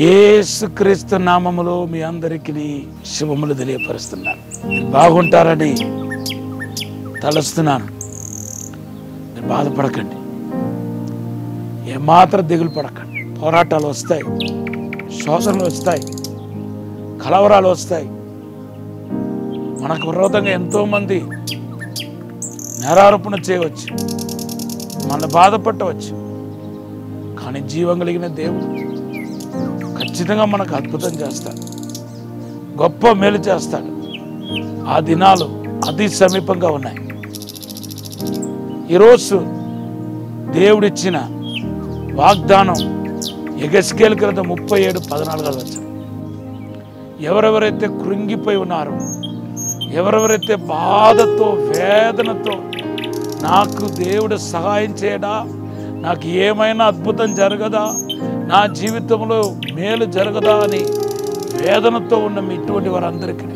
యేసుక్రీస్తు నామములో మీ అందరికీ శుభములు తెలియపరుస్తున్నాను. బాగుంటారని తలస్తున్నాను. మీరు బాధపడకండి, ఏమాత్రం దిగులు పడకండి. పోరాటాలు వస్తాయి, శోధనలు వస్తాయి, కలవరాలు వస్తాయి. మనకు విరోధంగా ఎంతోమంది నేరారోపణ చేయవచ్చు, మన బాధపడవచ్చు. కానీ జీవం కలిగిన దేవుడు ఖచ్చితంగా మనకు అద్భుతం చేస్తాడు, గొప్ప మేలు చేస్తాడు. ఆ దినాలు అతి సమీపంగా ఉన్నాయి. ఈరోజు దేవుడిచ్చిన వాగ్దానం యెహెజ్కేలు గ్రంథం 37:14 వచ్చారు. ఎవరెవరైతే కృంగిపోయి ఉన్నారో, ఎవరెవరైతే బాధతో వేదనతో నాకు దేవుడు సహాయం చేయడా, నాకు ఏమైనా అద్భుతం జరగదా, నా జీవితంలో మేలు జరగదా అని వేదనతో ఉన్న ఇటువంటి వారందరికీ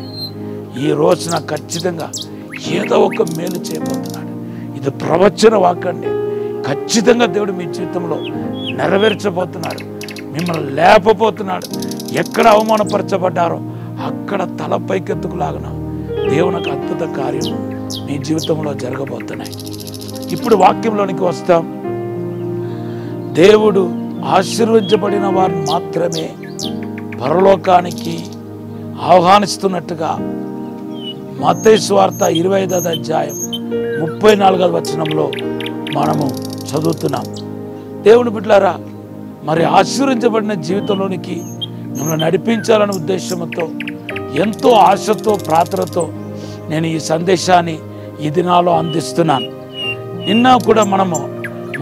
ఈ రోజున ఖచ్చితంగా ఏదో ఒక మేలు చేయబోతున్నాడు. ఇది ప్రవచన వాక్యండి. ఖచ్చితంగా దేవుడు మీ జీవితంలో నెరవేర్చబోతున్నాడు, మిమ్మల్ని లేపబోతున్నాడు. ఎక్కడ అవమానపరచబడ్డారో అక్కడ తల పైకెత్తుకులాగన దేవునికి అద్భుత కార్యం మీ జీవితంలో జరగబోతున్నాయి. ఇప్పుడు వాక్యంలోనికి వస్తాం. దేవుడు ఆశీర్వదించబడిన వారిని మాత్రమే పరలోకానికి ఆహ్వానిస్తున్నట్టుగా మత్తయి సువార్త 25:34 మనము చదువుతున్నాం. దేవుని బిడ్డలారా, మరి ఆశీర్వదించబడిన జీవితంలోనికి మిమ్మల్ని నడిపించాలనే ఉద్దేశంతో ఎంతో ఆశతో ప్రార్థనతో నేను ఈ సందేశాన్ని ఈ దినాల్లో అందిస్తున్నాను. నిన్న కూడా మనము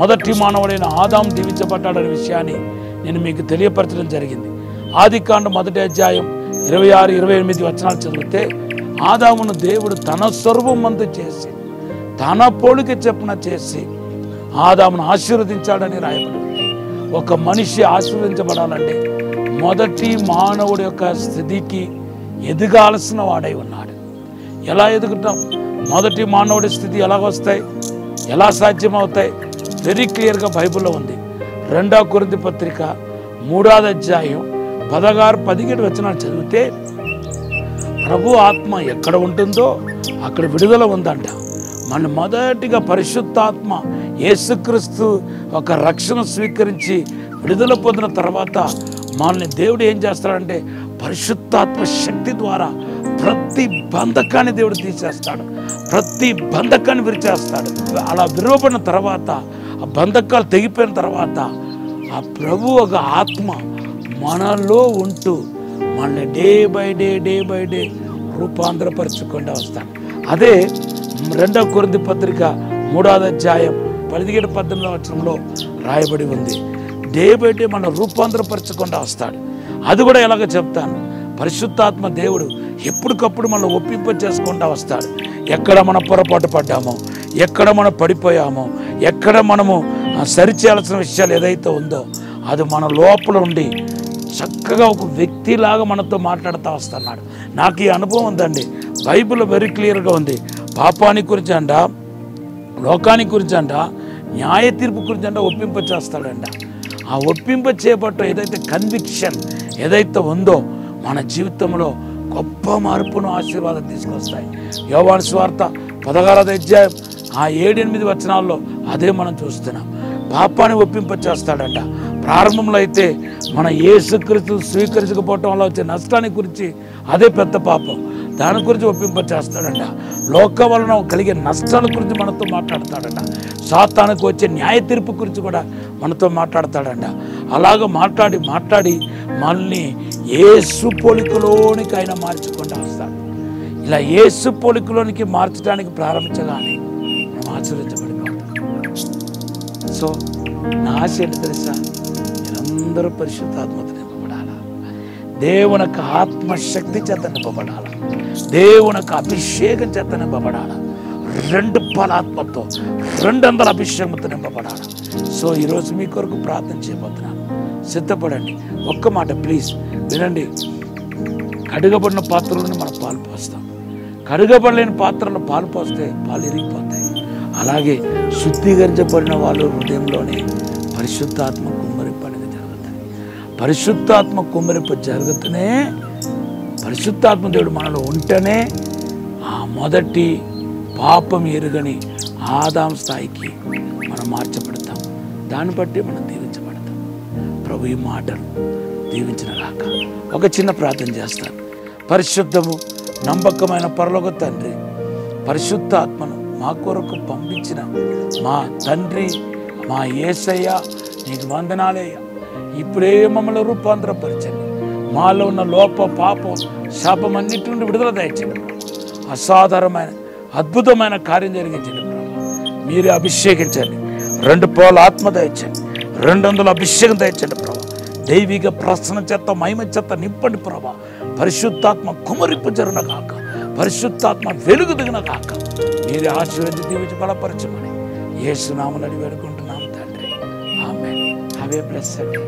మొదటి మానవుడైన ఆదాము దీవించబడ్డాడనే విషయాన్ని నేను మీకు తెలియపరచడం జరిగింది. ఆదికాండం 1:26-28 చదివితే, ఆదామును దేవుడు తన స్వరూపమందు చేసి తన పోలిక చొప్పున చేసి ఆదామును ఆశీర్వదించాడని రాయబడింది. ఒక మనిషి ఆశీర్వదించబడాలంటే మొదటి మానవుడి యొక్క స్థితికి ఎదగాల్సిన వాడై ఉన్నాడు. ఎలా ఎదుగుతాం? మొదటి మానవుడి స్థితి ఎలాగొస్తాయి, ఎలా సాధ్యమవుతాయి? వెరీ క్లియర్గా బైబిల్లో ఉంది. 2 కొరింథీ పత్రిక 3:16-17 చదివితే, ప్రభు ఆత్మ ఎక్కడ ఉంటుందో అక్కడ విడుదల ఉందంట. మన మొదటిగా పరిశుద్ధాత్మ యేసుక్రీస్తు ఒక రక్షణ స్వీకరించి విడుదల పొందిన తర్వాత మనల్ని దేవుడు ఏం చేస్తాడంటే పరిశుద్ధాత్మ శక్తి ద్వారా ప్రతి బంధకాన్ని దేవుడు తీసేస్తాడు, ప్రతి బంధకాన్ని విరిచేస్తాడు. అలా విరవబడిన తర్వాత, ఆ బంధకాలు తెగిపోయిన తర్వాత ఆ ప్రభు ఒక ఆత్మ మనలో ఉంటూ మనల్ని డే బై డే రూపాంతరపరచుకుంటూ వస్తాడు. అదే 2 కొరింథీ పత్రిక 3:17-18 రాయబడి ఉంది. డే బై డే మనం రూపాంతరపరచుకుంటూ వస్తాడు. అది కూడా ఎలాగో చెప్తాను. పరిశుద్ధాత్మ దేవుడు ఎప్పటికప్పుడు మనం ఒప్పింప చేసుకుంటూ వస్తాడు. ఎక్కడ మనం పొరపాటు పడ్డామో, ఎక్కడ మనం పడిపోయామో, ఎక్కడ మనము సరిచేయాల్సిన విషయాలు ఏదైతే ఉందో అది మన లోపల ఉండి చక్కగా ఒక వ్యక్తిలాగా మనతో మాట్లాడుతూ వస్తున్నాడు. నాకు ఈ అనుభవం ఉందండి. బైబిల్ వెరీ క్లియర్గా ఉంది. పాపానికి గురించి అంట, లోకానికి గురించి అంట, న్యాయ తీర్పు గురించి అంట ఒప్పింప చేస్తాడంట. ఆ ఒప్పింప చేపట్టు ఏదైతే కన్విక్షన్ ఏదైతే ఉందో మన జీవితంలో గొప్ప మార్పును, ఆశీర్వాదం తీసుకొస్తాయి. యోహాను సువార్త 16:7-8 అదే మనం చూస్తున్నాం. పాపాన్ని ఒప్పింప చేస్తాడంట. ప్రారంభంలో అయితే మన యేసుక్రీస్తు స్వీకరించకపోవటం వల్ల వచ్చే నష్టాన్ని గురించి అదే పెద్ద పాపం, దాని గురించి ఒప్పింప చేస్తాడంట. లోక వలన కలిగే నష్టాల గురించి మనతో మాట్లాడతాడంట. సాతానుకు వచ్చే న్యాయ తీర్పు గురించి కూడా మనతో మాట్లాడతాడంట. అలాగ మాట్లాడి మనల్ని యేసు పోలికలోనికి ఆయన మార్చుకుంటూ వస్తాడు. ఇలా యేసు పోలికలోనికి మార్చడానికి ప్రారంభించగానే మనం ఆశీర్వదించబడిపోతాం. సో నా ఆశ ఏంటి తెలుసా? మీరందరూ పరిశుద్ధాత్మతో నింపబడాలా, దేవుని యొక్క ఆత్మశక్తి చేత నింపబడాలా, దేవుని యొక్క అభిషేకం చేత నింపబడాలా, 2 ఆత్మతో 200 అభిషేకంతో నింపబడాలి. సో ఈరోజు మీ కొరకు ప్రార్థన చేయబోతున్నాను. సిద్ధపడండి. ఒక్క మాట ప్లీజ్ వినండి. కడుగబడిన పాత్రలను మనం పాలు పోస్తాం. కడుగబడలేని పాత్రలో పాలు పోస్తే పాలు ఇరిగిపోతాయి. అలాగే శుద్ధీకరించబడిన వాళ్ళు హృదయంలోనే పరిశుద్ధాత్మ కుమ్మరింపు అనేది జరుగుతుంది. పరిశుద్ధాత్మ కుమ్మరింపు జరుగుతూనే, పరిశుద్ధాత్మ దేవుడు మనలో ఉంటేనే ఆ మొదటి పాపం ఎరుగని ఆదాం స్థాయికి మనం మార్చబడతాం. దాన్ని బట్టి మనం దీవించబడతాం. ప్రభు ఈ మాటలు దీవించిన గాక. ఒక చిన్న ప్రార్థన చేస్తాను. పరిశుద్ధము నమ్మకమైన పరలోక తండ్రి, పరిశుద్ధాత్మను మా కొరకు పంపించిన మా తండ్రి, మా యేసయ్య, నీకు వందనాలయ్యా. ఇప్పుడే మమ్మల్ని రూపాంతరపరచండి. మాలో ఉన్న లోప, పాపం, శాపం అన్నిటి నుండి విడుదల దయచండి. అసాధారణమైన అద్భుతమైన కార్యం జరిగించండి ప్రభు. మీరే అభిషేకించండి. 2 పోల ఆత్మ దయచండి, 200 అభిషేకం దయచండి ప్రభు. దైవిక ప్రసన్న చేత, మహిమ చేత నింపండి ప్రభు. పరిశుద్ధాత్మ కుమరింపు జరున కాక, పరిశుద్ధాత్మ వెలుగు దిగిన కాక, మీరే ఆశీర్వదించి దీవించి బలపరచమని యేసు నామమున వేడుకుంటున్నాము తండ్రి. ఆమేన్. Have a blessed day.